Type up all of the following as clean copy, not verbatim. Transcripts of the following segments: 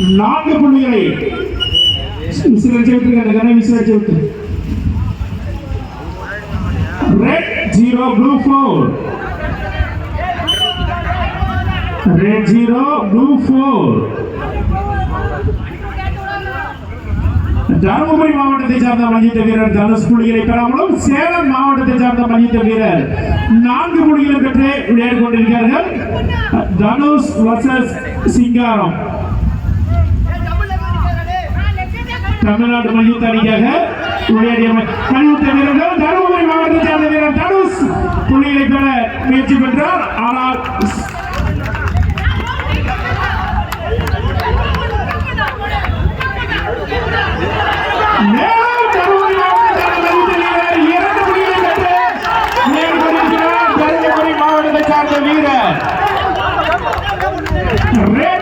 4 புள்ளிகளை விசிலடிச்சு Red 0 blue 4. Red 0 blue 4. Dharmapuri மாவட்டத்தை சார்ந்த மல்யுத்த வீரர் தனுஷ் புள்ளிகளை பெறாமலும் சேலம் மாவட்டத்தை சார்ந்த மல்யுத்த வீரர் 4 புள்ளிகளை பெற்று விளையாடிக் கொண்டிருக்கிறார்கள். தனுஷ் வர்சஸ் சிங்காரம். தமிழ்நாடு மல்யுத்த அணிக்காக விளையாடிய மல்யுத்த வீரர்கள் தருமபுரி மாவட்டத்தை சார்ந்த வீரர் தனுஷ் புள்ளிகளை பெற முயற்சி பெற்றார். ஆனால் Red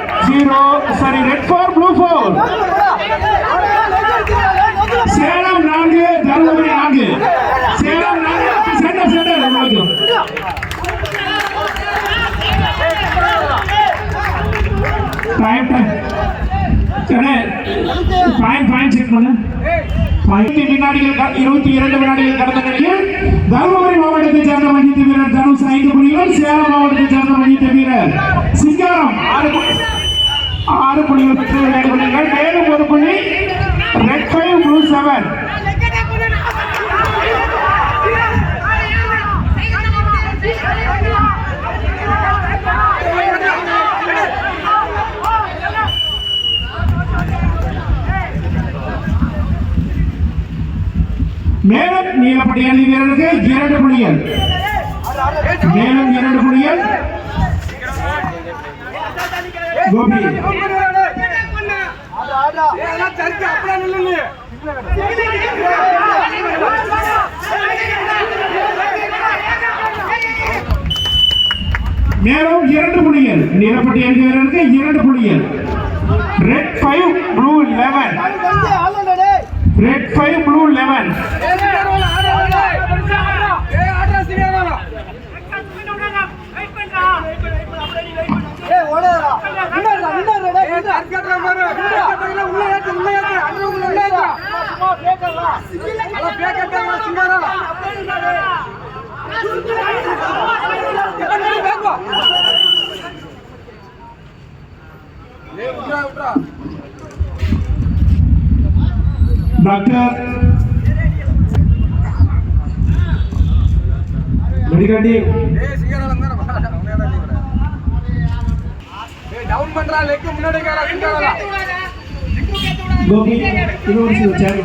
4 blue 4. Salem 4 Dharmapuri 4. Salem 4 centre point check பண்ணு. 22 வினாடிகள் கடந்த நிலையில் தருமபுரி மாவட்டத்தை சேர்ந்த மல்யுத்த வீரர் தனுஷ் 5 புள்ளிகள், சேலம் மாவட்டத்தை சேர்ந்த மல்யுத்த வீரர் சிங்காரம் 6 புள்ளிகள் பெற்று விளையாடி கொண்டிருக்கிறார். மேலும் ஒரு புள்ளி Red 5 blue 7. மேலும் நீலப்பட்டி அணி வீரருக்கு 2 புள்ளிகள். மேலும் 2 புள்ளிகள் கோபி. மேலும் 2 புள்ளிகள் நீலப்பட்டி அணி வீரருக்கு 2 புள்ளிகள். Red 5 blue 11. Red 5 blue 11. Doctor மடிகாண்டி down பண்றா லெக் முன்னாடி கேரா சிங்காரா கோபி இது ஒரு சேர்